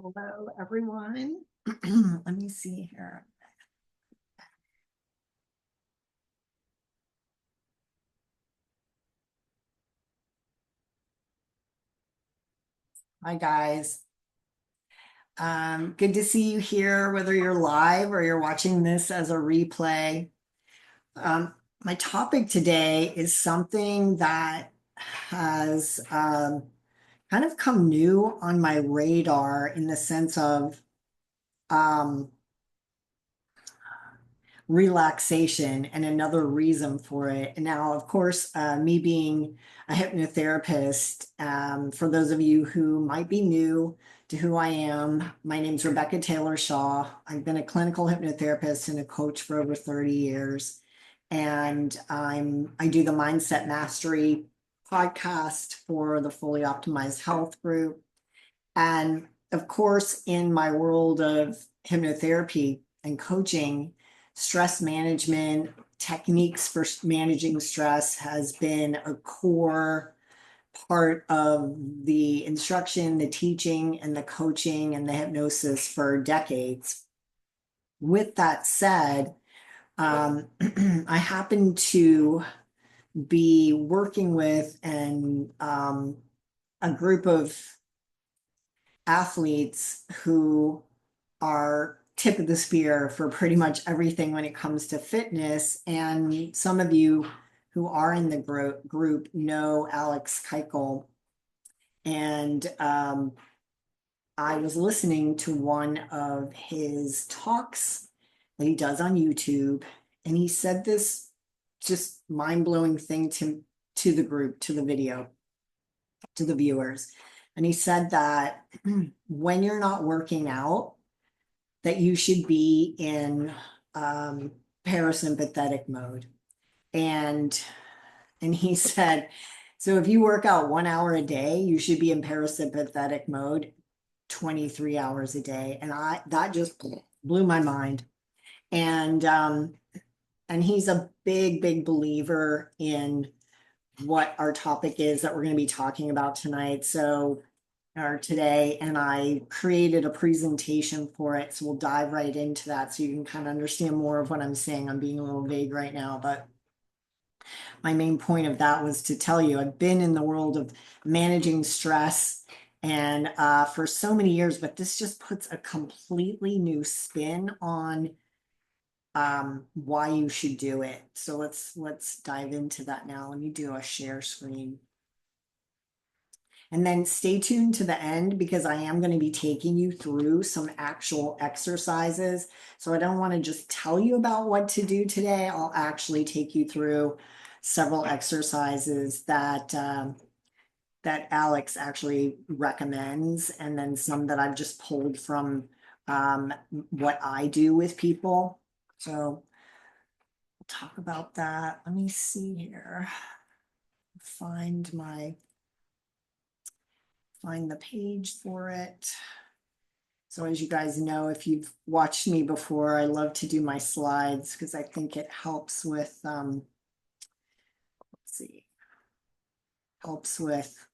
Hello, everyone. Let me see here. Hi, guys. Good to see you here, whether you're live or you're watching this as a replay. My topic today is something that has kind of come new on my radar in the sense of um, relaxation and another reason for it. And now, of course, me being a hypnotherapist, for those of you who might be new to who I am, my name's Rebecca Taylor Shaw. I've been a clinical hypnotherapist and a coach for over 30 years. And I do the Mindset Mastery podcast for the Fully Optimized Health group. And of course, in my world of hypnotherapy and coaching, stress management, techniques for managing stress has been a core part of the instruction, the teaching, and the coaching and the hypnosis for decades. With that said, I happen to be working with a group of athletes who are tip of the spear for pretty much everything when it comes to fitness. And some of you who are in the group know Alex Keuchel. And I was listening to one of his talks that he does on YouTube, and he said this just mind-blowing thing to the group, to the video, to the viewers. And he said that when you're not working out, that you should be in parasympathetic mode. And he said, so if you work out 1 hour a day, you should be in parasympathetic mode 23 hours a day. And that just blew my mind. And he's a big believer in what our topic is that we're going to be talking about tonight. Or today, and I created a presentation for it. So we'll dive right into that so you can kind of understand more of what I'm saying. I'm being a little vague right now, but my main point of that was to tell you I've been in the world of managing stress and for so many years, but this just puts a completely new spin on why you should do it. So let's dive into that now. Let me do a share screen. And then stay tuned to the end because I am going to be taking you through some actual exercises. So I don't want to just tell you about what to do today. I'll actually take you through several exercises that that Alex actually recommends, and then some that I've just pulled from what I do with people. So we'll talk about that. Let me see here. Find the page for it. So as you guys know, if you've watched me before, I love to do my slides because I think it helps with, let's see, helps with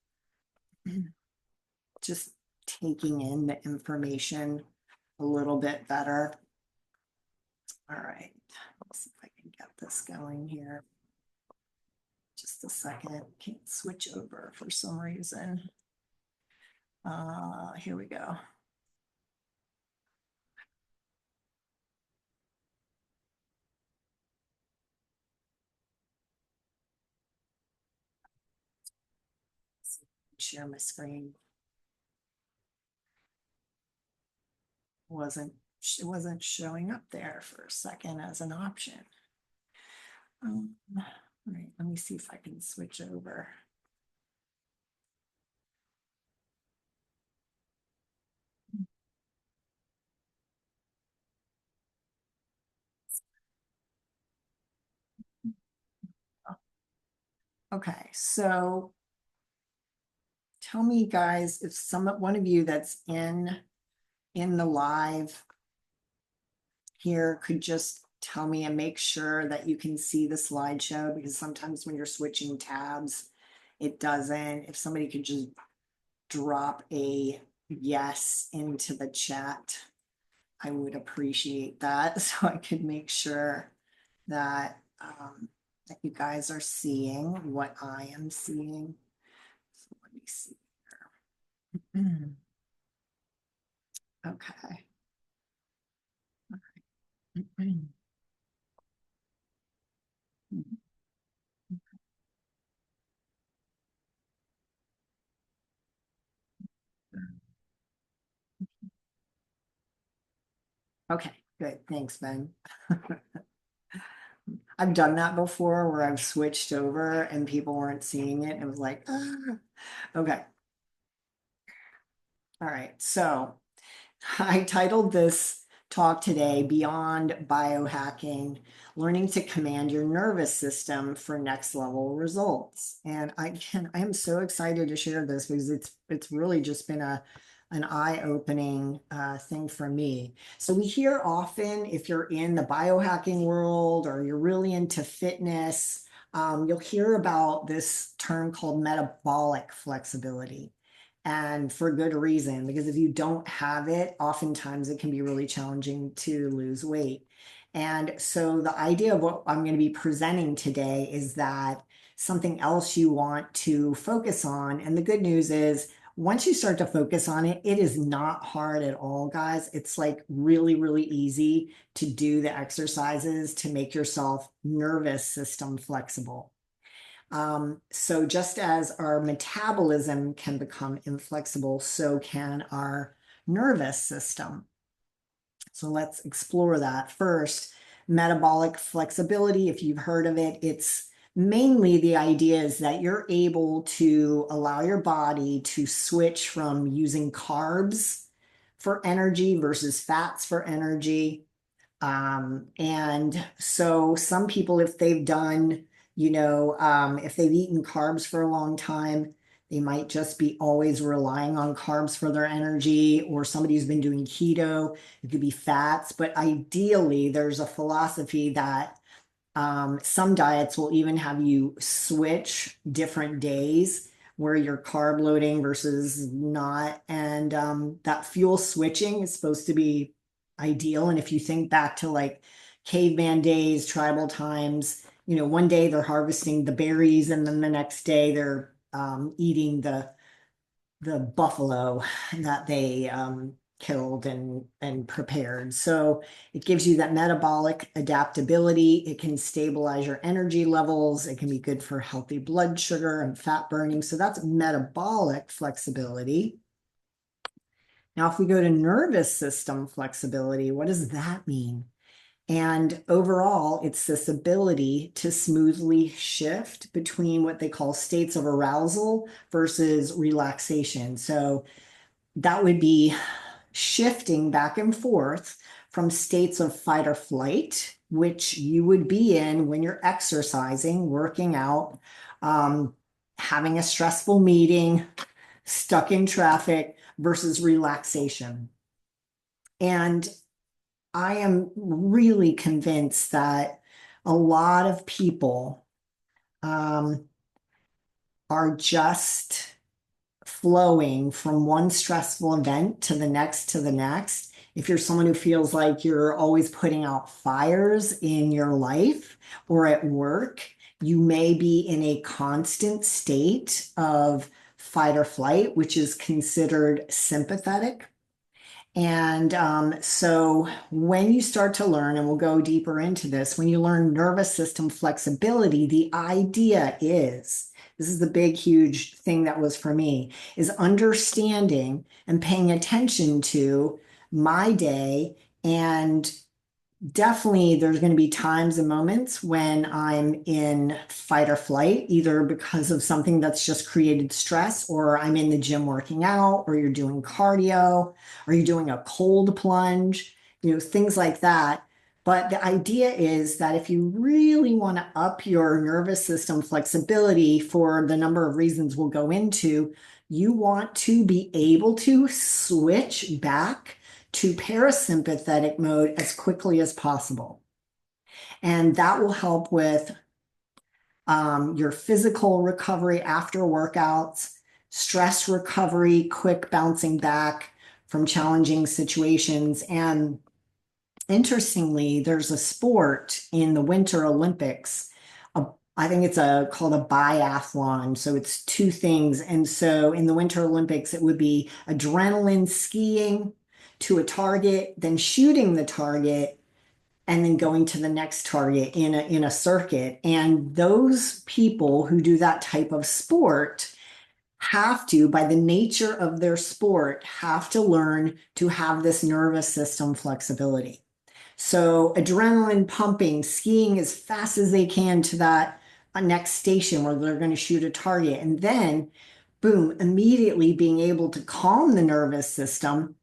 just taking in the information a little bit better. All right, let's see if I can get this going here. Just a second, can't switch over for some reason. Here we go. Share my screen. It wasn't showing up there for a second as an option. All right, let me see if I can switch over. Okay, so tell me, guys, if one of you that's in the live here could just tell me and make sure that you can see the slideshow, because sometimes when you're switching tabs, it doesn't. If somebody could just drop a yes into the chat, I would appreciate that so I could make sure that that you guys are seeing what I am seeing. So let me see here. Okay. Okay, good. Thanks, Ben. I've done that before where I've switched over and people weren't seeing it. It was like, ah. Okay. All right. So I titled this talk today, Beyond Biohacking, Learning to Command Your Nervous System for Next Level Results. And I am so excited to share this because it's really just been an eye-opening thing for me. So we hear often, if you're in the biohacking world or you're really into fitness, you'll hear about this term called metabolic flexibility. And for good reason, because if you don't have it, oftentimes it can be really challenging to lose weight. And so the idea of what I'm going to be presenting today is that something else you want to focus on. And the good news is, once you start to focus on it, it is not hard at all, guys. It's like really, really easy to do the exercises to make yourself nervous system flexible. So just as our metabolism can become inflexible, so can our nervous system. So let's explore that. First, metabolic flexibility, if you've heard of it, it's mainly the idea is that you're able to allow your body to switch from using carbs for energy versus fats for energy. And so some people, if they've done, if they've eaten carbs for a long time, they might just be always relying on carbs for their energy, or somebody who's been doing keto, it could be fats. But ideally, there's a philosophy that some diets will even have you switch different days where you're carb loading versus not. And that fuel switching is supposed to be ideal. And if you think back to like caveman days, tribal times, one day they're harvesting the berries and then the next day they're eating the buffalo that they killed and prepared. So it gives you that metabolic adaptability. It can stabilize your energy levels. It can be good for healthy blood sugar and fat burning. So that's metabolic flexibility. Now, if we go to nervous system flexibility, what does that mean? And overall, it's this ability to smoothly shift between what they call states of arousal versus relaxation. So that would be shifting back and forth from states of fight or flight, which you would be in when you're exercising, working out, having a stressful meeting, stuck in traffic, versus relaxation. And I am really convinced that a lot of people are just flowing from one stressful event to the next to the next. If you're someone who feels like you're always putting out fires in your life or at work, you may be in a constant state of fight or flight, which is considered sympathetic. And so when you start to learn, and we'll go deeper into this, when you learn nervous system flexibility, the idea is, this is the big, huge thing that was for me, is understanding and paying attention to my day. And definitely there's going to be times and moments when I'm in fight or flight, either because of something that's just created stress, or I'm in the gym working out, or you're doing cardio, or you're doing a cold plunge, things like that. But the idea is that if you really want to up your nervous system flexibility for the number of reasons we'll go into, you want to be able to switch back to parasympathetic mode as quickly as possible. And that will help with your physical recovery after workouts. stress recovery, quick bouncing back from challenging situations. And interestingly, there's a sport in the Winter Olympics. a- I think it's called a biathlon. So it's two things. And so in the Winter Olympics, it would be adrenaline skiing to a target, then shooting the target, and then going to the next target in a circuit. And those people who do that type of sport have to, by the nature of their sport, have to learn to have this nervous system flexibility. So adrenaline pumping, skiing as fast as they can to that next station where they're going to shoot a target. And then, boom, immediately being able to calm the nervous system,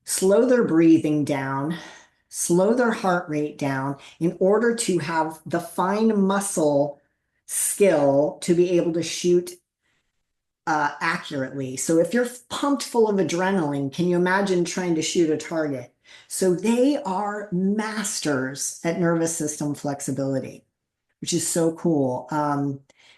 slow their breathing down, slow their heart rate down in order to have the fine muscle skill to be able to shoot accurately. So if you're pumped full of adrenaline, can you imagine trying to shoot a target? So they are masters at nervous system flexibility, which is so cool.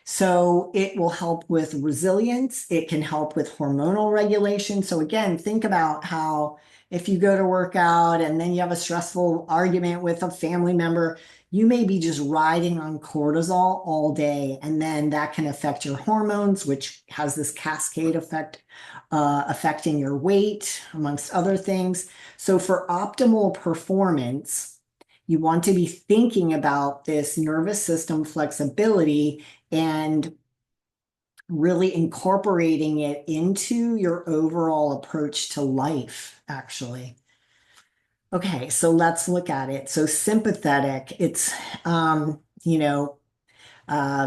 So it will help with resilience. It can help with hormonal regulation. So again, think about how if you go to work out and then you have a stressful argument with a family member, you may be just riding on cortisol all day, and then that can affect your hormones, which has this cascade effect, affecting your weight, amongst other things. So for optimal performance, you want to be thinking about this nervous system flexibility and really incorporating it into your overall approach to life, actually. Okay, so let's look at it. So sympathetic, it's,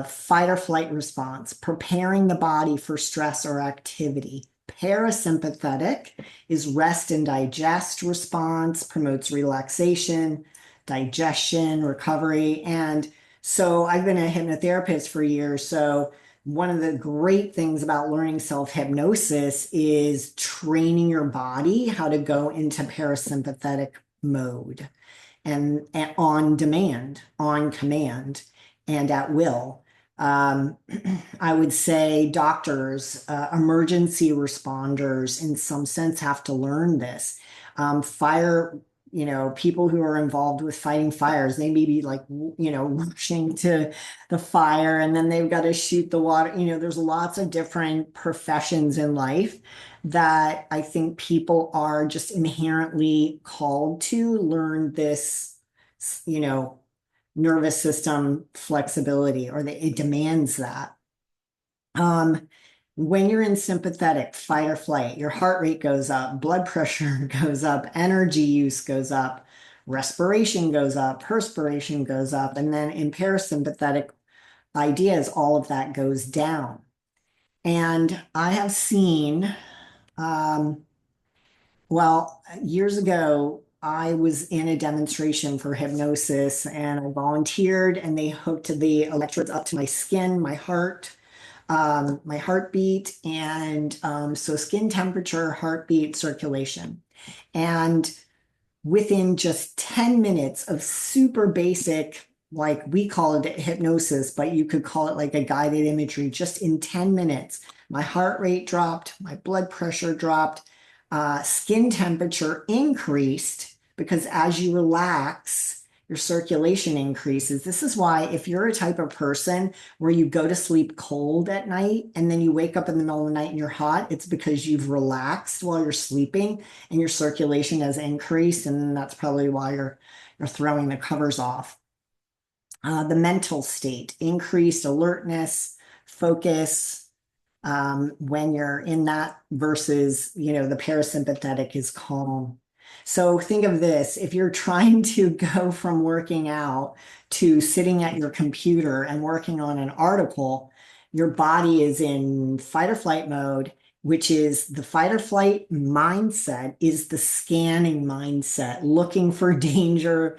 fight or flight response, preparing the body for stress or activity. Parasympathetic is rest and digest response, promotes relaxation, digestion, recovery. And so I've been a hypnotherapist for years. So one of the great things about learning self-hypnosis is training your body how to go into parasympathetic mode and on demand, on command, and at will. Um, I would say doctors, emergency responders, in some sense, have to learn this. Fire, people who are involved with fighting fires, they may be like, rushing to the fire and then they've got to shoot the water. There's lots of different professions in life that I think people are just inherently called to learn this, you know, nervous system flexibility, or that it demands that. Um, when you're in sympathetic fight or flight, your heart rate goes up, blood pressure goes up, energy use goes up, respiration goes up, perspiration goes up, and then in parasympathetic ideas, all of that goes down. And I have seen, um, years ago, I was in a demonstration for hypnosis and I volunteered, and they hooked the electrodes up to my skin, my heartbeat, and so skin temperature, heartbeat, circulation. And within just 10 minutes of super basic, like we call it hypnosis, but you could call it like a guided imagery, just in 10 minutes, my heart rate dropped, my blood pressure dropped, skin temperature increased, because as you relax, your circulation increases. This is why if you're a type of person where you go to sleep cold at night and then you wake up in the middle of the night and you're hot, it's because you've relaxed while you're sleeping and your circulation has increased, and that's probably why you're throwing the covers off. The mental state, increased alertness, focus, when you're in that versus, the parasympathetic is calm. So think of this, if you're trying to go from working out to sitting at your computer and working on an article, your body is in fight or flight mode, which is the fight or flight mindset is the scanning mindset, looking for danger,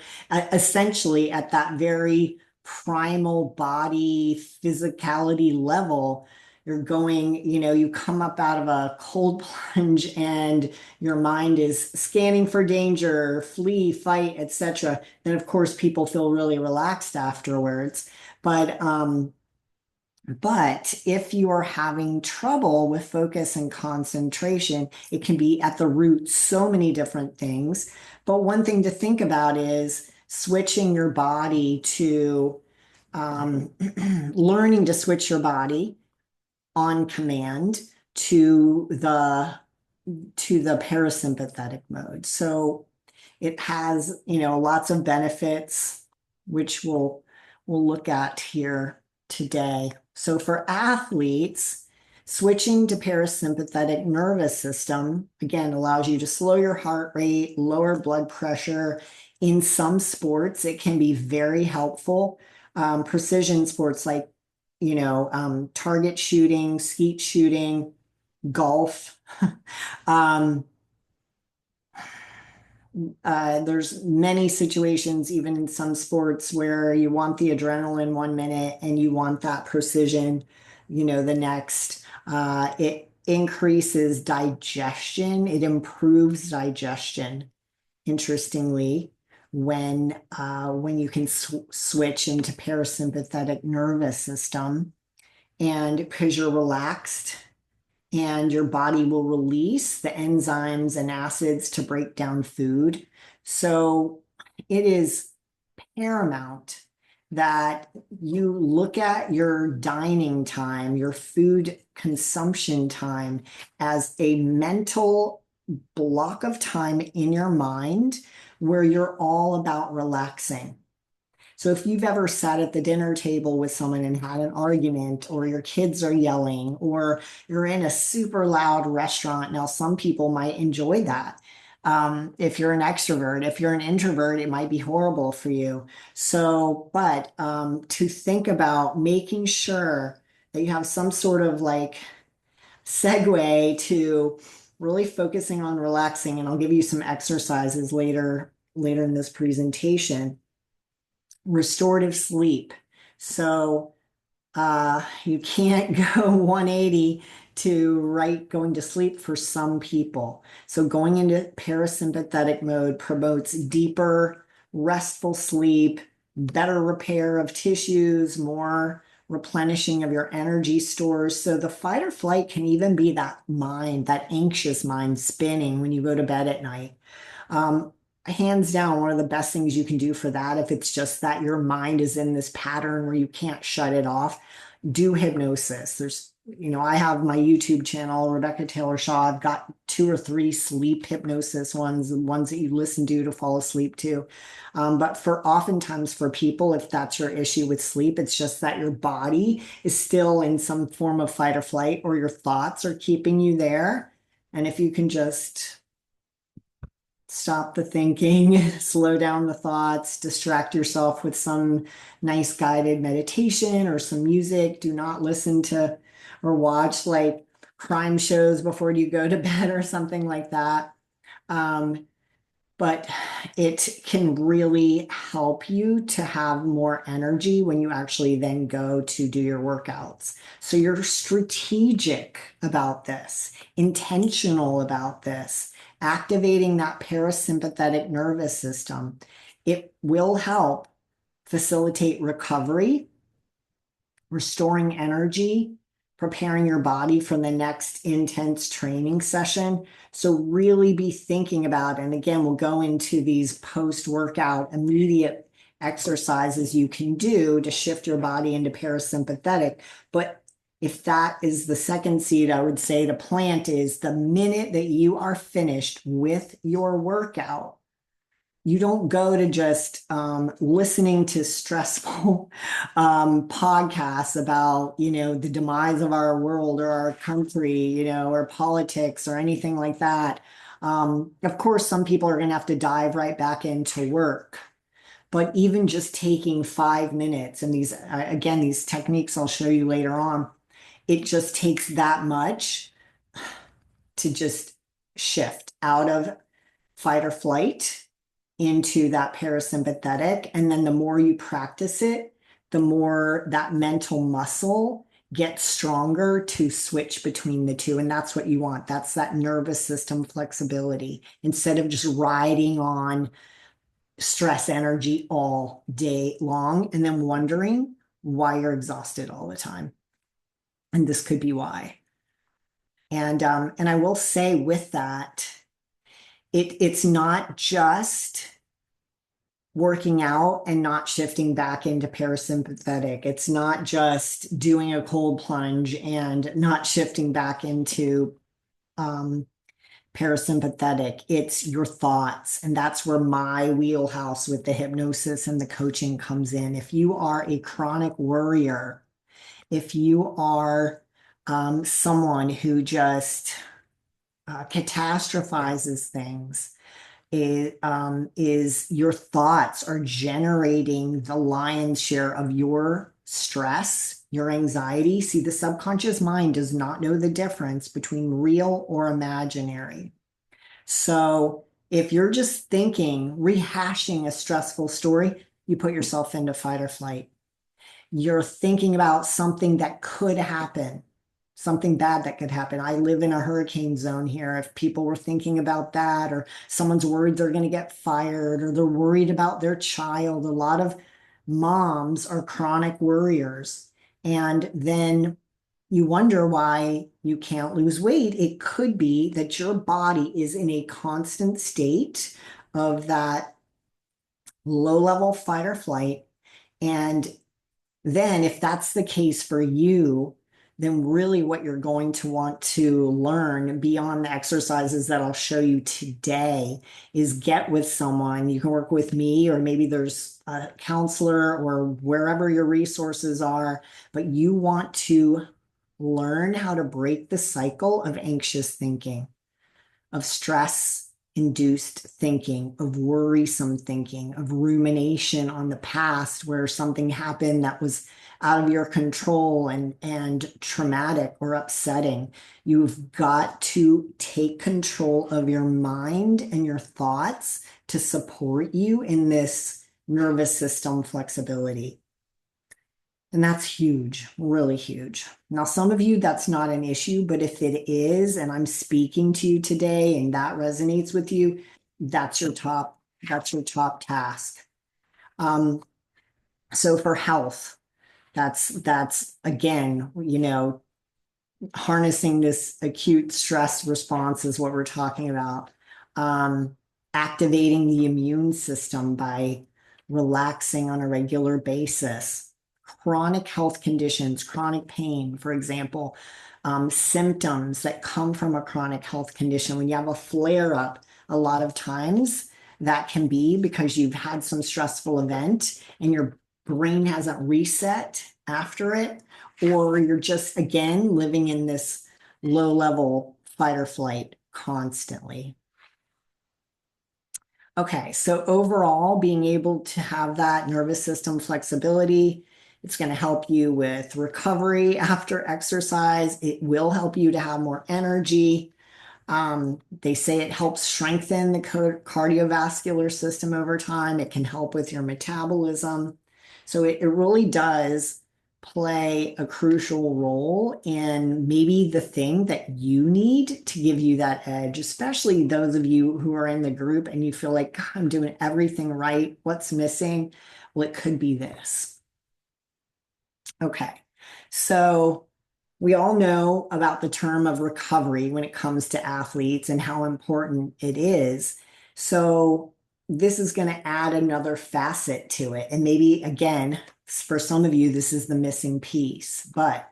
essentially at that very primal body physicality level. You're going, you come up out of a cold plunge and your mind is scanning for danger, flee, fight, etc. Then of course people feel really relaxed afterwards. But But if you are having trouble with focus and concentration, it can be at the root so many different things. But one thing to think about is switching your body to learning to switch your body on command to the parasympathetic mode. So it has, lots of benefits, which we'll look at here today. So for athletes, switching to parasympathetic nervous system, again, allows you to slow your heart rate, lower blood pressure. In some sports, it can be very helpful. Precision sports like, target shooting, skeet shooting, golf. Um, there's many situations, even in some sports, where you want the adrenaline 1 minute and you want that precision, the next. It increases digestion. It improves digestion, interestingly, when you can switch into parasympathetic nervous system, and because you're relaxed and your body will release the enzymes and acids to break down food. So it is paramount that you look at your dining time, your food consumption time, as a mental block of time in your mind where you're all about relaxing. So if you've ever sat at the dinner table with someone and had an argument, or your kids are yelling, or you're in a super loud restaurant, now some people might enjoy that. If you're an extrovert, if you're an introvert, it might be horrible for you. So, but to think about making sure that you have some sort of like segue to really focusing on relaxing, and I'll give you some exercises later in this presentation. Restorative sleep. So you can't go 180 to right going to sleep for some people. So going into parasympathetic mode promotes deeper, restful sleep, better repair of tissues, more replenishing of your energy stores. So the fight or flight can even be that mind, that anxious mind spinning when you go to bed at night. Hands down, one of the best things you can do for that, if it's just that your mind is in this pattern where you can't shut it off, do hypnosis. I have my YouTube channel, Rebecca Taylor Shaw. I've got 2 or 3 sleep hypnosis ones, the ones that you listen to fall asleep to. But oftentimes for people, if that's your issue with sleep, it's just that your body is still in some form of fight or flight, or your thoughts are keeping you there. And if you can just stop the thinking, slow down the thoughts, distract yourself with some nice guided meditation or some music. Do not listen to or watch like crime shows before you go to bed or something like that. But it can really help you to have more energy when you actually then go to do your workouts. So you're strategic about this, intentional about this, activating that parasympathetic nervous system. It will help facilitate recovery, restoring energy, preparing your body for the next intense training session. So really be thinking about, and again, we'll go into these post-workout immediate exercises you can do to shift your body into parasympathetic. But if that is the second seed, I would say to plant is the minute that you are finished with your workout, you don't go to just listening to stressful podcasts about, the demise of our world or our country, or politics or anything like that. Of course, some people are going to have to dive right back into work. But even just taking 5 minutes, and these techniques I'll show you later on, it just takes that much to just shift out of fight or flight into that parasympathetic. And then the more you practice it, the more that mental muscle gets stronger to switch between the two. And that's what you want. That's that nervous system flexibility instead of just riding on stress energy all day long and then wondering why you're exhausted all the time. And this could be why. And I will say with that, it's not just working out and not shifting back into parasympathetic. It's not just doing a cold plunge and not shifting back into um, parasympathetic. It's your thoughts. And that's where my wheelhouse with the hypnosis and the coaching comes in. If you are a chronic worrier, if you are someone who just catastrophizes things, is your thoughts are generating the lion's share of your stress, your anxiety. See, the subconscious mind does not know the difference between real or imaginary. So if you're just thinking, rehashing a stressful story, you put yourself into fight or flight. You're thinking about something that could happen, something bad that could happen. I live in a hurricane zone here. If people were thinking about that, or someone's worried they're going to get fired, or they're worried about their child, a lot of moms are chronic worriers. And then you wonder why you can't lose weight. It could be that your body is in a constant state of that low level fight or flight. And then if that's the case for you, then really what you're going to want to learn beyond the exercises that I'll show you today is get with someone. You can work with me, or maybe there's a counselor or wherever your resources are, but you want to learn how to break the cycle of anxious thinking, of stress induced thinking, of worrisome thinking, of rumination on the past where something happened that was out of your control and traumatic or upsetting. You've got to take control of your mind and your thoughts to support you in this nervous system flexibility. And that's huge, really huge. Now, some of you, that's not an issue, but if it is, and I'm speaking to you today and that resonates with you, that's your top task. Um, so for health, that's again, harnessing this acute stress response is what we're talking about. Um, Activating the immune system by relaxing on a regular basis. Chronic health conditions, chronic pain, for example, symptoms that come from a chronic health condition. When you have a flare up, a lot of times that can be because you've had some stressful event and your brain hasn't reset after it, or you're just, again, living in this low level fight or flight constantly. Okay, so overall, being able to have that nervous system flexibility, it's going to help you with recovery after exercise. It will help you to have more energy. They say it helps strengthen the cardiovascular system over time. It can help with your metabolism. So it really does play a crucial role in maybe the thing that you need to give you that edge, especially those of you who are in the group and you feel like, I'm doing everything right. What's missing? Well, it could be this. Okay. So we all know about the term of recovery when it comes to athletes and how important it is. So this is going to add another facet to it. And maybe, again, for some of you, this is the missing piece, but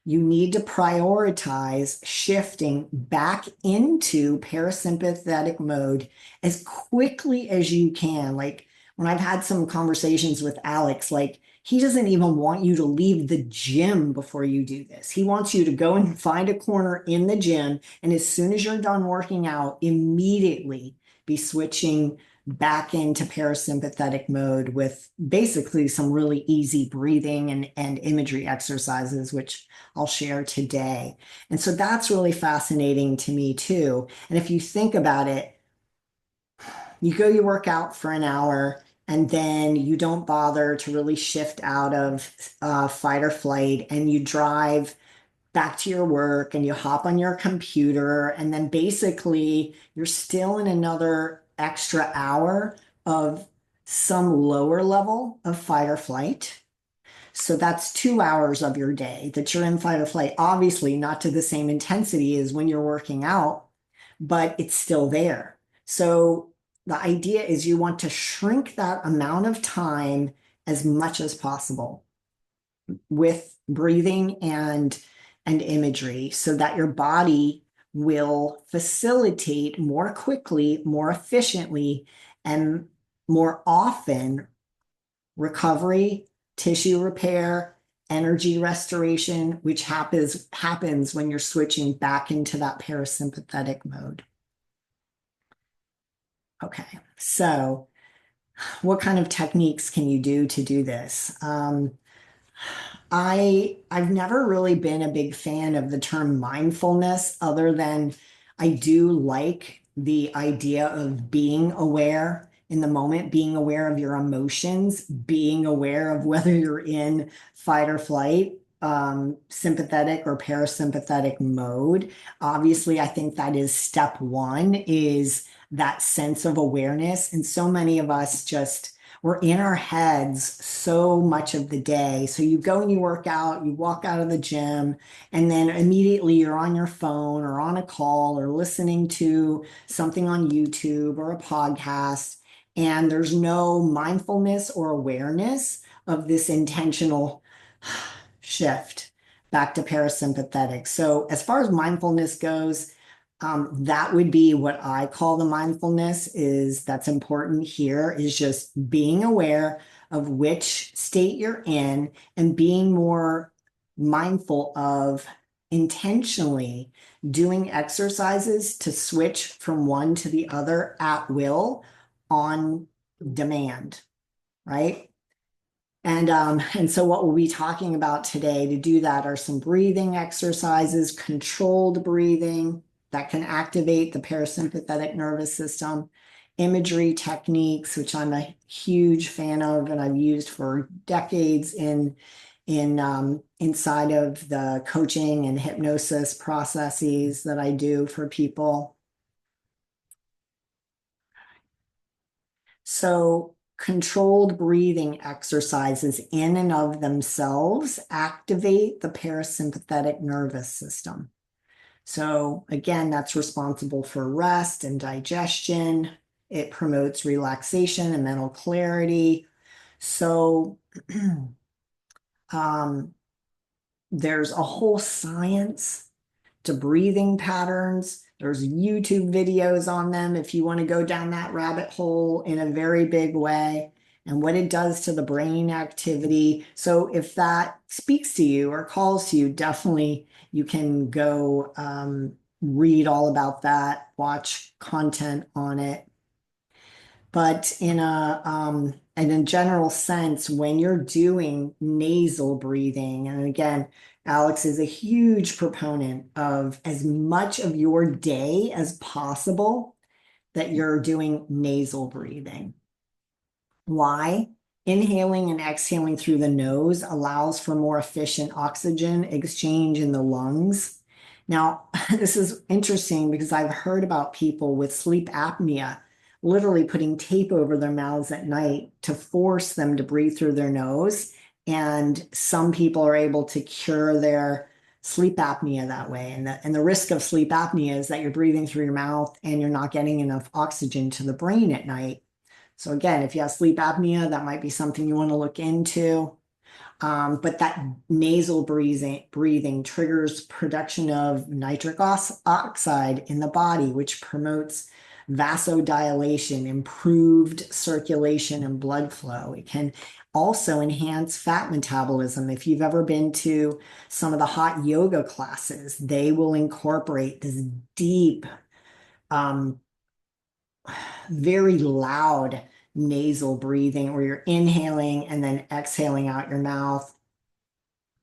you need to prioritize shifting back into parasympathetic mode as quickly as you can. Like when I've had some conversations with Alex, like he doesn't even want you to leave the gym before you do this. He wants you to go and find a corner in the gym. And as soon as you're done working out, immediately be switching back into parasympathetic mode with basically some really easy breathing and imagery exercises, which I'll share today. And so that's really fascinating to me too. And if you think about it, you work out for an hour and then you don't bother to really shift out of fight or flight, and you drive back to your work and you hop on your computer, and then basically you're still in another extra hour of some lower level of fight or flight. So that's 2 hours of your day that you're in fight or flight. Obviously, not to the same intensity as when you're working out, but it's still there. So the idea is you want to shrink that amount of time as much as possible with breathing and imagery so that your body will facilitate more quickly, more efficiently, and more often recovery, tissue repair, energy restoration, which happens when you're switching back into that parasympathetic mode. Okay, so what kind of techniques can you do to do this? I've never really been a big fan of the term mindfulness, other than I do like the idea of being aware in the moment, being aware of your emotions, being aware of whether you're in fight or flight, sympathetic or parasympathetic mode. Obviously, I think that is step one, is that sense of awareness. And so many of us just we're in our heads so much of the day. So you go and you work out, you walk out of the gym, and then immediately you're on your phone or on a call or listening to something on YouTube or a podcast, and there's no mindfulness or awareness of this intentional shift back to parasympathetic. So as far as mindfulness goes, that would be what I call the mindfulness is that's important here, is just being aware of which state you're in and being more mindful of intentionally doing exercises to switch from one to the other at will on demand, right? And so what we'll be talking about today to do that are some breathing exercises, controlled breathing that can activate the parasympathetic nervous system, imagery techniques, which I'm a huge fan of and I've used for decades inside of the coaching and hypnosis processes that I do for people. So controlled breathing exercises in and of themselves activate the parasympathetic nervous system. So again, that's responsible for rest and digestion. It promotes relaxation and mental clarity. So there's a whole science to breathing patterns. There's YouTube videos on them if you want to go down that rabbit hole in a very big way, and what it does to the brain activity. So if that speaks to you or calls to you, definitely you can go read all about that, watch content on it. But in a general sense, when you're doing nasal breathing, and again, Alex is a huge proponent of as much of your day as possible that you're doing nasal breathing. Why? Inhaling and exhaling through the nose allows for more efficient oxygen exchange in the lungs. Now, this is interesting because I've heard about people with sleep apnea literally putting tape over their mouths at night to force them to breathe through their nose. And some people are able to cure their sleep apnea that way. And the risk of sleep apnea is that you're breathing through your mouth and you're not getting enough oxygen to the brain at night. So again, if you have sleep apnea, that might be something you want to look into. But that nasal breathing triggers production of nitric oxide in the body, which promotes vasodilation, improved circulation and blood flow. It can also enhance fat metabolism. If you've ever been to some of the hot yoga classes, they will incorporate this deep, very loud nasal breathing where you're inhaling and then exhaling out your mouth.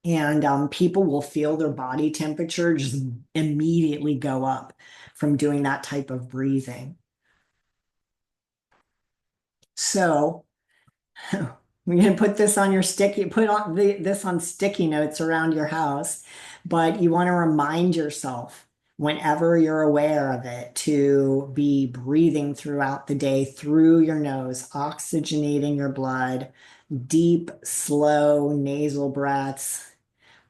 And people will feel their body temperature just immediately go up from doing that type of breathing. So we're going to put this on your sticky, put on this on sticky notes around your house, but you want to remind yourself whenever you're aware of it to be breathing throughout the day through your nose, oxygenating your blood, deep, slow nasal breaths.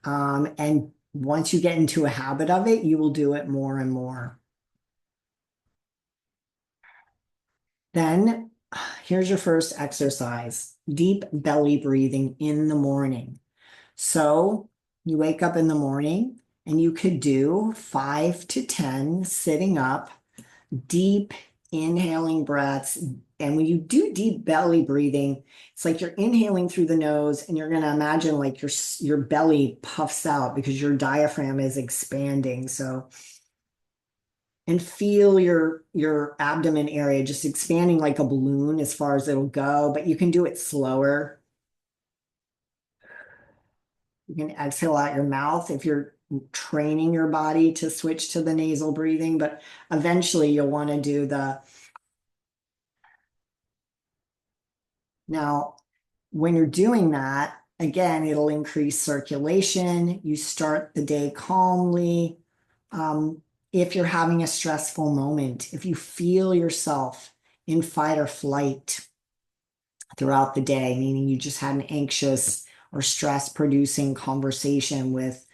And once you get into a habit of it, you will do it more and more. Then here's your first exercise, deep belly breathing in the morning. So you wake up in the morning and you could do 5 to 10 sitting up, deep inhaling breaths. And when you do deep belly breathing, it's like you're inhaling through the nose and you're going to imagine like your belly puffs out because your diaphragm is expanding. So and feel your abdomen area just expanding like a balloon as far as it'll go, but you can do it slower. You can exhale out your mouth if you're training your body to switch to the nasal breathing, but eventually you'll want to do the. Now, when you're doing that, again, it'll increase circulation. You start the day calmly. If you're having a stressful moment, if you feel yourself in fight or flight throughout the day, meaning you just had an anxious or stress producing conversation with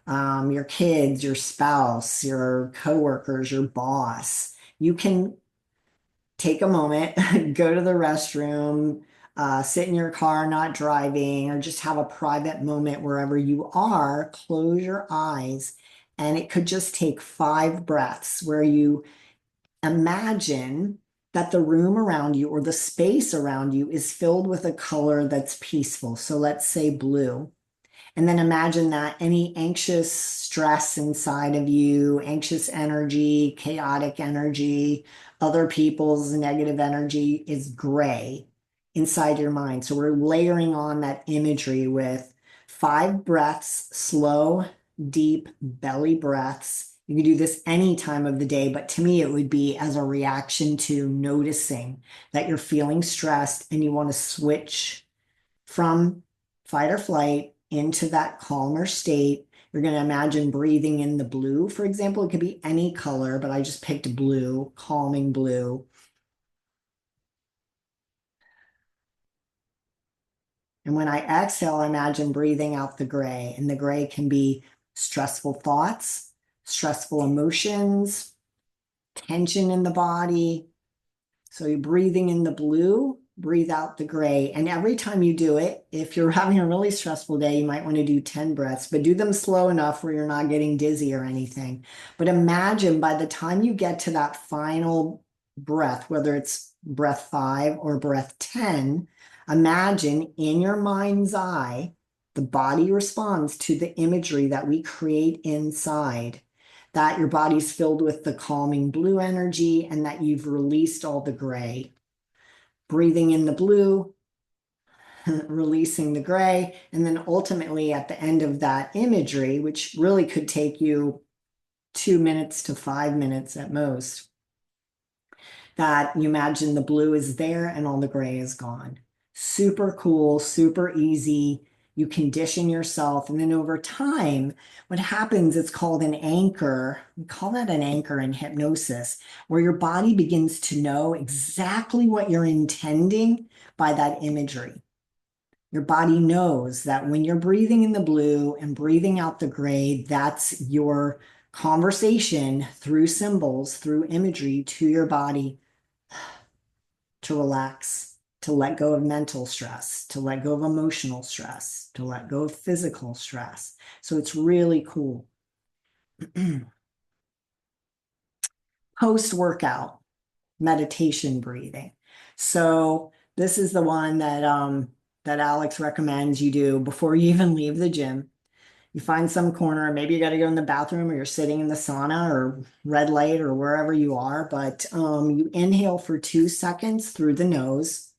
your kids, your spouse, your coworkers, your boss, you can take a moment, go to the restroom, sit in your car, not driving, or just have a private moment wherever you are, close your eyes, and it could just take 5 breaths where you imagine that the room around you or the space around you is filled with a color that's peaceful. So let's say blue. And then imagine that any anxious stress inside of you, anxious energy, chaotic energy, other people's negative energy is gray inside your mind. So we're layering on that imagery with 5 breaths, slow, deep belly breaths. You can do this any time of the day, but to me, it would be as a reaction to noticing that you're feeling stressed and you want to switch from fight or flight into that calmer state. You're going to imagine breathing in the blue, for example. It could be any color, but I just picked blue, calming blue. And when I exhale, I imagine breathing out the gray. And the gray can be stressful thoughts, stressful emotions, tension in the body. So you're breathing in the blue, breathe out the gray. And every time you do it, if you're having a really stressful day, you might want to do 10 breaths, but do them slow enough where you're not getting dizzy or anything. But imagine by the time you get to that final breath, whether it's breath 5 or breath 10, imagine in your mind's eye, the body responds to the imagery that we create inside, that your body's filled with the calming blue energy and that you've released all the gray. Breathing in the blue, releasing the gray, and then ultimately at the end of that imagery, which really could take you 2 minutes to 5 minutes at most, that you imagine the blue is there and all the gray is gone. Super cool, super easy. You condition yourself. And then over time, what happens, it's called an anchor. We call that an anchor in hypnosis, where your body begins to know exactly what you're intending by that imagery. Your body knows that when you're breathing in the blue and breathing out the gray, that's your conversation through symbols, through imagery to your body to relax, to let go of mental stress, to let go of emotional stress, to let go of physical stress. So it's really cool. Post-workout meditation breathing. So this is the one that Alex recommends you do before you even leave the gym. You find some corner, maybe you got to go in the bathroom or you're sitting in the sauna or red light or wherever you are, but you inhale for 2 seconds through the nose,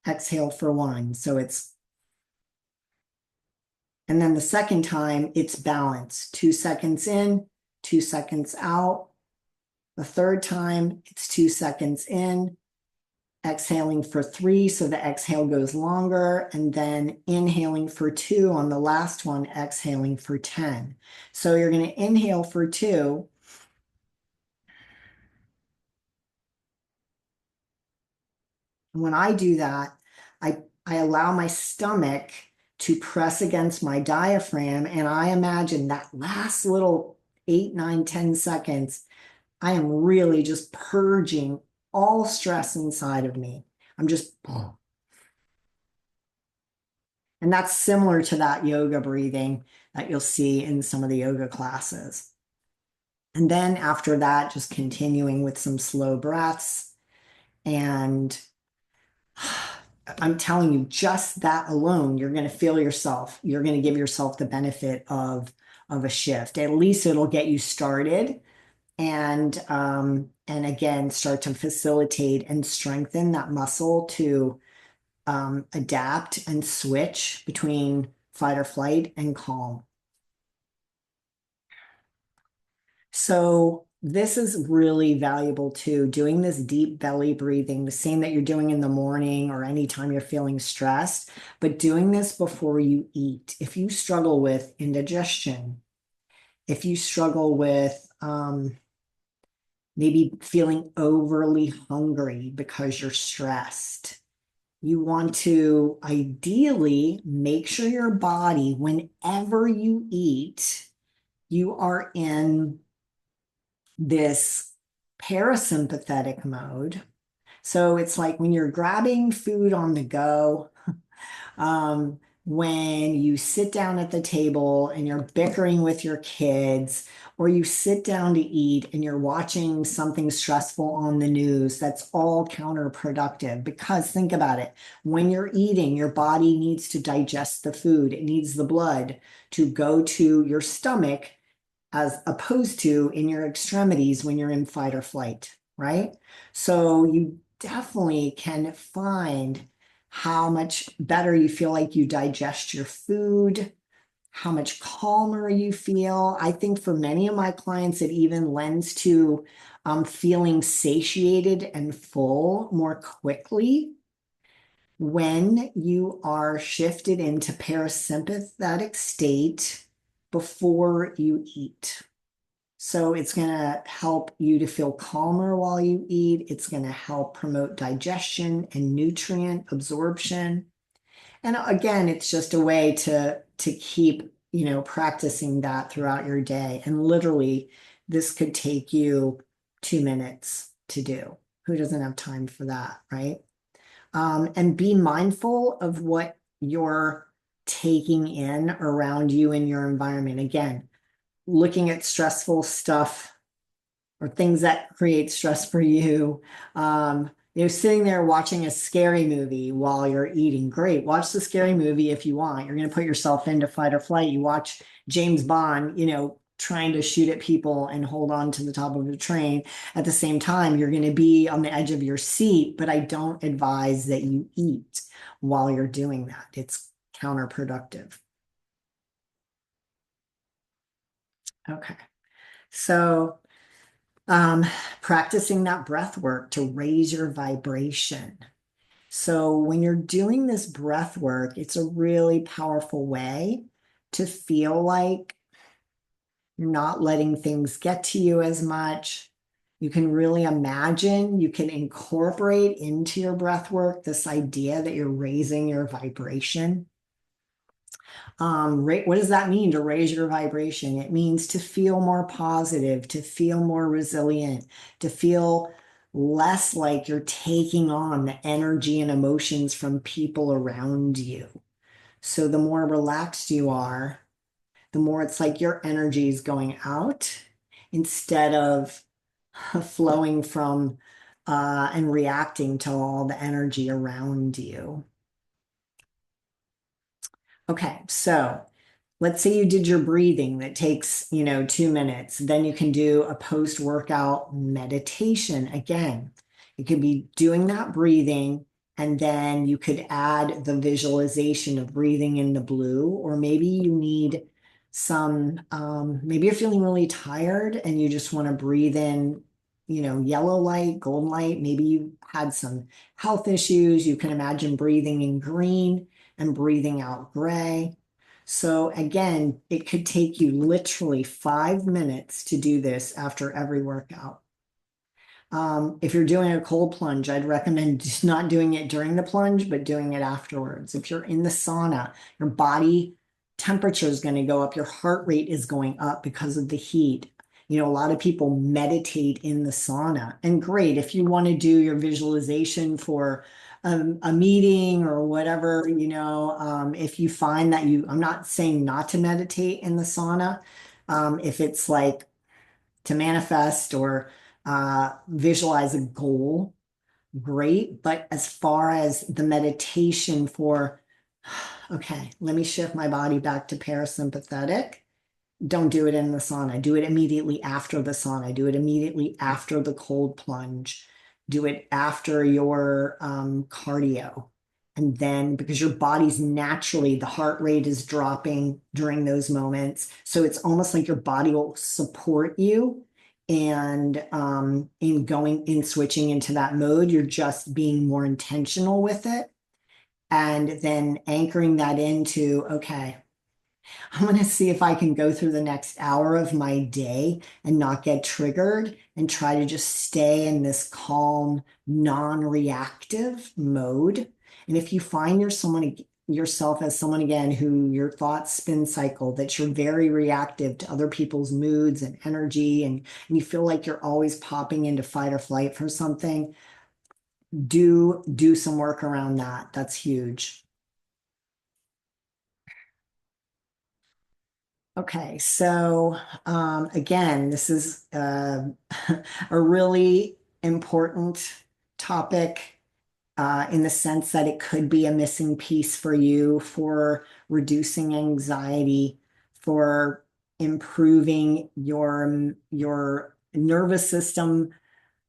exhale for 1. So it's, and then the second time it's balanced, 2 seconds in, 2 seconds out. The third time it's 2 seconds in, exhaling for 3, so the exhale goes longer, and then inhaling for 2 on the last one, exhaling for 10. So you're going to inhale for 2. When I do that, I allow my stomach to press against my diaphragm, and I imagine that last little 8, 9, 10 seconds, I am really just purging all stress inside of me. I'm just, and that's similar to that yoga breathing that you'll see in some of the yoga classes. And then after that, just continuing with some slow breaths. And I'm telling you, just that alone, you're going to feel yourself. You're going to give yourself the benefit of a shift. At least it'll get you started and again, start to facilitate and strengthen that muscle to adapt and switch between fight or flight and calm. So this is really valuable too, doing this deep belly breathing, the same that you're doing in the morning or anytime you're feeling stressed, but doing this before you eat. If you struggle with indigestion, if you struggle with maybe feeling overly hungry because you're stressed, you want to ideally make sure your body, whenever you eat, you are in this parasympathetic mode. So it's like when you're grabbing food on the go, when you sit down at the table and you're bickering with your kids, or you sit down to eat and you're watching something stressful on the news, that's all counterproductive. Because think about it, when you're eating, your body needs to digest the food, it needs the blood to go to your stomach as opposed to in your extremities when you're in fight or flight, right? So you definitely can find how much better you feel like you digest your food, how much calmer you feel. I think for many of my clients, it even lends to feeling satiated and full more quickly when you are shifted into parasympathetic state before you eat. So it's going to help you to feel calmer while you eat. It's going to help promote digestion and nutrient absorption. And again, it's just a way to keep, practicing that throughout your day. And literally, this could take you 2 minutes to do. Who doesn't have time for that, right? And be mindful of what you're taking in around you in your environment. Again, looking at stressful stuff or things that create stress for you. Sitting there watching a scary movie while you're eating, great. Watch the scary movie if you want. You're going to put yourself into fight or flight. You watch James Bond, trying to shoot at people and hold on to the top of the train. At the same time, you're going to be on the edge of your seat, but I don't advise that you eat while you're doing that. It's counterproductive. Okay. So practicing that breath work to raise your vibration. So when you're doing this breath work, it's a really powerful way to feel like you're not letting things get to you as much. You can really imagine, you can incorporate into your breath work this idea that you're raising your vibration. What does that mean to raise your vibration? It means to feel more positive, to feel more resilient, to feel less like you're taking on the energy and emotions from people around you. So the more relaxed you are, the more it's like your energy is going out instead of flowing from and reacting to all the energy around you. Okay, so let's say you did your breathing that takes, 2 minutes. Then you can do a post-workout meditation. Again, you could be doing that breathing, and then you could add the visualization of breathing in the blue, or maybe you need maybe you're feeling really tired and you just want to breathe in, yellow light, golden light. Maybe you had some health issues. You can imagine breathing in green and breathing out gray. So again, it could take you literally 5 minutes to do this after every workout. If you're doing a cold plunge, I'd recommend just not doing it during the plunge, but doing it afterwards. If you're in the sauna, your body temperature is going to go up, your heart rate is going up because of the heat. A lot of people meditate in the sauna, and great if you want to do your visualization for a meeting or whatever, if you find that I'm not saying not to meditate in the sauna. If it's like to manifest or visualize a goal, great. But as far as the meditation for, okay, let me shift my body back to parasympathetic. Don't do it in the sauna. Do it immediately after the sauna. Do it immediately after the cold plunge. Do it after your cardio. And then, because your body's naturally, the heart rate is dropping during those moments. So it's almost like your body will support you. And in switching into that mode, you're just being more intentional with it. And then anchoring that into, okay, I'm going to see if I can go through the next hour of my day and not get triggered and try to just stay in this calm, non-reactive mode. And if you find yourself as someone again who your thoughts spin cycle, that you're very reactive to other people's moods and energy, and you feel like you're always popping into fight or flight for something, do some work around that. That's huge. Okay, so again, this is a really important topic in the sense that it could be a missing piece for you for reducing anxiety, for improving your nervous system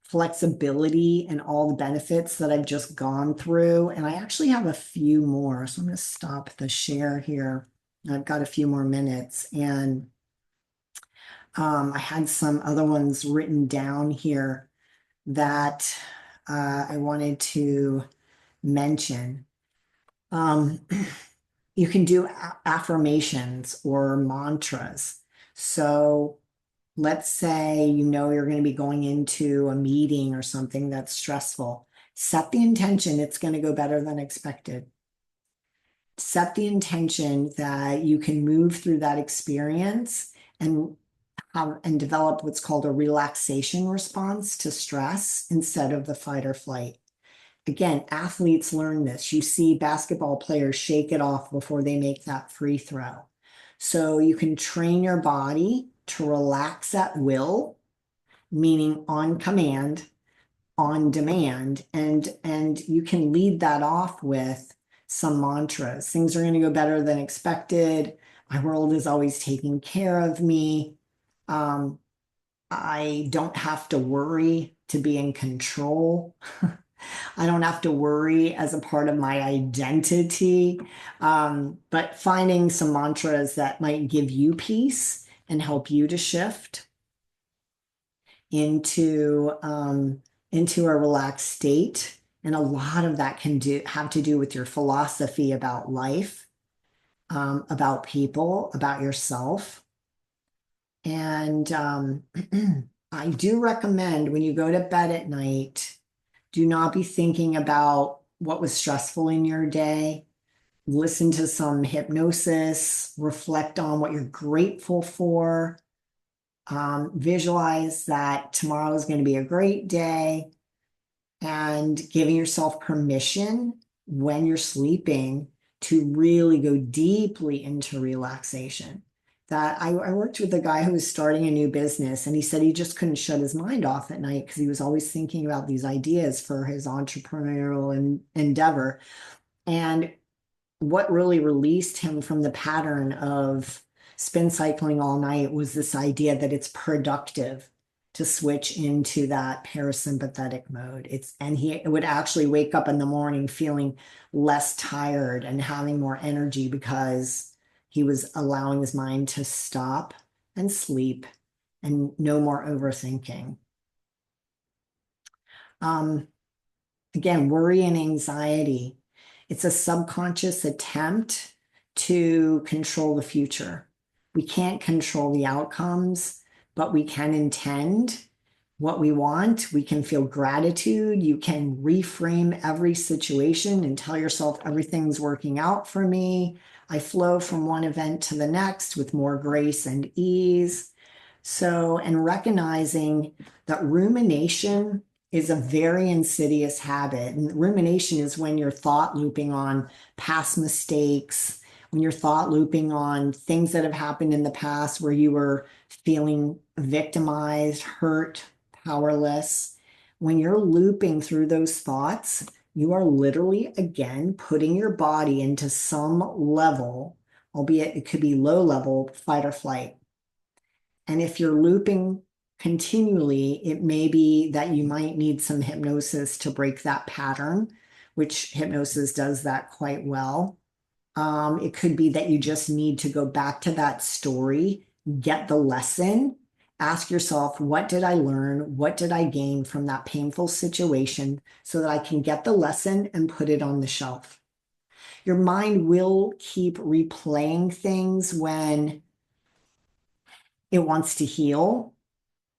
flexibility and all the benefits that I've just gone through. And I actually have a few more, so I'm going to stop the share here. I've got a few more minutes, and I had some other ones written down here that I wanted to mention. Um, you can do affirmations or mantras. So let's say you're going to be going into a meeting or something that's stressful. Set the intention it's going to go better than expected. Set the intention that you can move through that experience and develop what's called a relaxation response to stress instead of the fight or flight. Again, athletes learn this. You see basketball players shake it off before they make that free throw. So you can train your body to relax at will, meaning on command, on demand, and you can lead that off with some mantras. Things are going to go better than expected. My world is always taking care of me. Um, I don't have to worry to be in control. I don't have to worry as a part of my identity. But finding some mantras that might give you peace and help you to shift into into a relaxed state. And a lot of that can have to do with your philosophy about life, about people, about yourself. And I do recommend when you go to bed at night, do not be thinking about what was stressful in your day. Listen to some hypnosis, reflect on what you're grateful for. Visualize that tomorrow is going to be a great day, and giving yourself permission when you're sleeping to really go deeply into relaxation. That I worked with a guy who was starting a new business, and he said he just couldn't shut his mind off at night because he was always thinking about these ideas for his entrepreneurial endeavor. And what really released him from the pattern of spin cycling all night was this idea that it's productive to switch into that parasympathetic mode. And he would actually wake up in the morning feeling less tired and having more energy because he was allowing his mind to stop and sleep and no more overthinking. Um, Again, worry and anxiety. It's a subconscious attempt to control the future. We can't control the outcomes, but we can intend what we want. We can feel gratitude. You can reframe every situation and tell yourself everything's working out for me. I flow from one event to the next with more grace and ease. So, and recognizing that rumination is a very insidious habit. And rumination is when you're thought looping on past mistakes, when you're thought looping on things that have happened in the past where you were feeling victimized, hurt, powerless. When you're looping through those thoughts, you are literally, again, putting your body into some level, albeit it could be low level, fight or flight. And if you're looping continually, it may be that you might need some hypnosis to break that pattern, which hypnosis does that quite well. It could be that you just need to go back to that story, get the lesson, ask yourself, what did I learn? What did I gain from that painful situation so that I can get the lesson and put it on the shelf? Your mind will keep replaying things when it wants to heal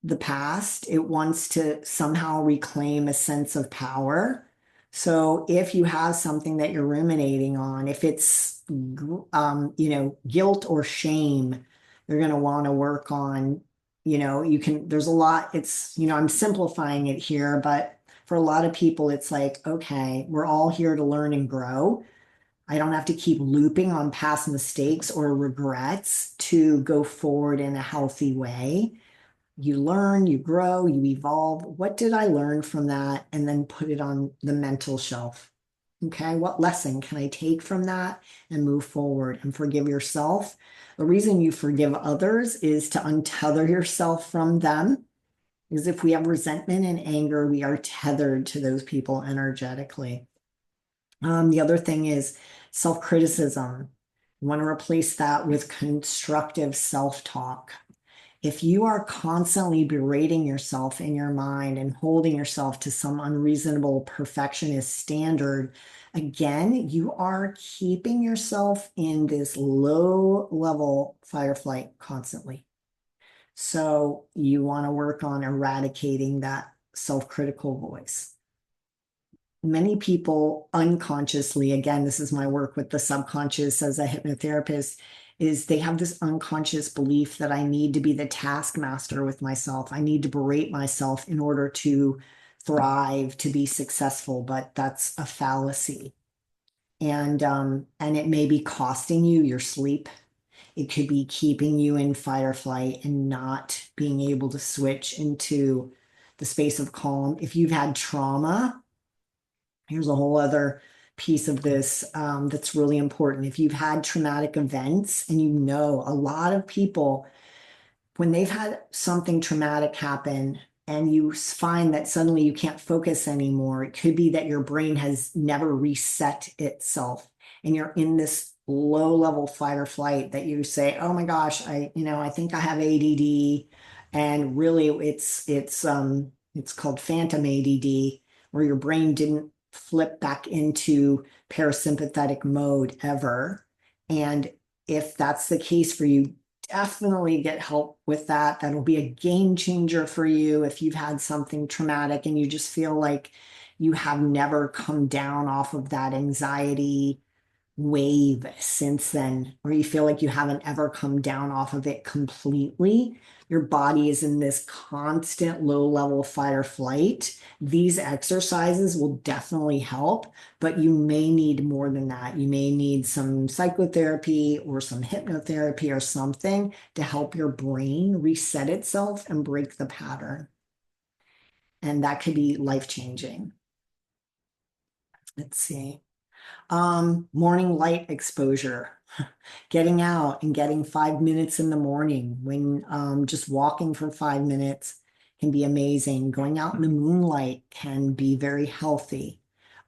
the past. It wants to somehow reclaim a sense of power. So if you have something that you're ruminating on, if it's guilt or shame, you're going to want to work on, you can, there's a lot, it's, I'm simplifying it here, but for a lot of people, it's like, okay, we're all here to learn and grow. I don't have to keep looping on past mistakes or regrets to go forward in a healthy way. You learn, you grow, you evolve. What did I learn from that? And then put it on the mental shelf. Okay, what lesson can I take from that and move forward and forgive yourself? The reason you forgive others is to untether yourself from them. Because if we have resentment and anger, we are tethered to those people energetically. The other thing is self-criticism. You want to replace that with constructive self-talk. If you are constantly berating yourself in your mind and holding yourself to some unreasonable perfectionist standard, again, you are keeping yourself in this low level fight or flight constantly. So you want to work on eradicating that self-critical voice. Many people unconsciously, again, this is my work with the subconscious as a hypnotherapist, is they have this unconscious belief that I need to be the taskmaster with myself. I need to berate myself in order to thrive, to be successful, but that's a fallacy. And it may be costing you your sleep. It could be keeping you in fight or flight and not being able to switch into the space of calm. If you've had trauma, here's a whole other piece of this that's really important. If you've had traumatic events, and a lot of people, when they've had something traumatic happen and you find that suddenly you can't focus anymore, it could be that your brain has never reset itself and you're in this low level fight or flight that you say, oh my gosh, I think I have ADD. And really it's called phantom ADD, where your brain didn't flip back into parasympathetic mode ever. And if that's the case for you, definitely get help with that. That'll be a game changer for you if you've had something traumatic and you just feel like you have never come down off of that anxiety wave since then, or you feel like you haven't ever come down off of it completely. Your body is in this constant low level fight or flight. These exercises will definitely help, but you may need more than that. You may need some psychotherapy or some hypnotherapy or something to help your brain reset itself and break the pattern. And that could be life-changing. Let's see. Morning light exposure, getting out and getting 5 minutes in the morning when just walking for 5 minutes can be amazing. Going out in the moonlight can be very healthy.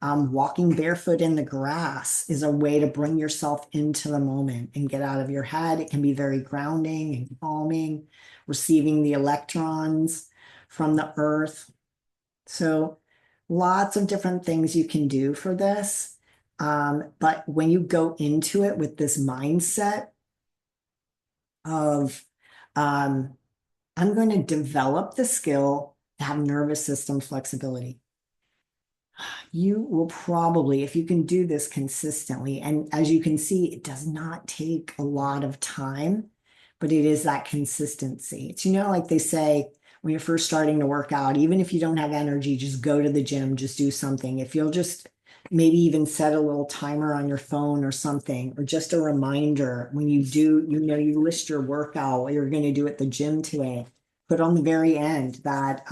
Walking barefoot in the grass is a way to bring yourself into the moment and get out of your head. It can be very grounding and calming, receiving the electrons from the earth. So lots of different things you can do for this. But when you go into it with this mindset of, I'm going to develop the skill to have nervous system flexibility. You will probably, if you can do this consistently, and as you can see, it does not take a lot of time, but it is that consistency. It's, like they say when you're first starting to work out, even if you don't have energy, just go to the gym, just do something. If you'll just maybe even set a little timer on your phone or something, or just a reminder when you do, you list your workout, what you're going to do at the gym today, put on the very end that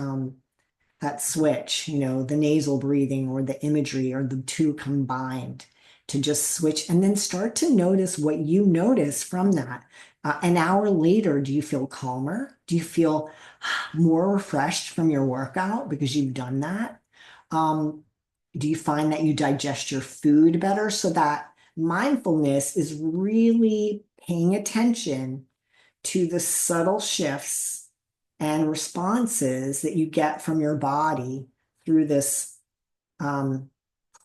switch, the nasal breathing or the imagery or the two combined to just switch and then start to notice what you notice from that. An hour later, do you feel calmer? Do you feel more refreshed from your workout because you've done that? Um, do you find that you digest your food better? So that mindfulness is really paying attention to the subtle shifts and responses that you get from your body through this um,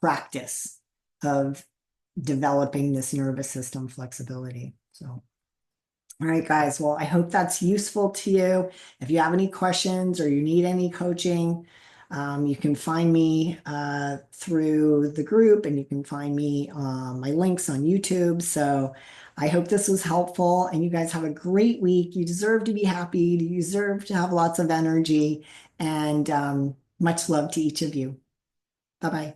practice of developing this nervous system flexibility. So, all right, guys. Well, I hope that's useful to you. If you have any questions or you need any coaching, you can find me through the group, and you can find me my links on YouTube. So I hope this was helpful, and you guys have a great week. You deserve to be happy. You deserve to have lots of energy, and much love to each of you. Bye-bye.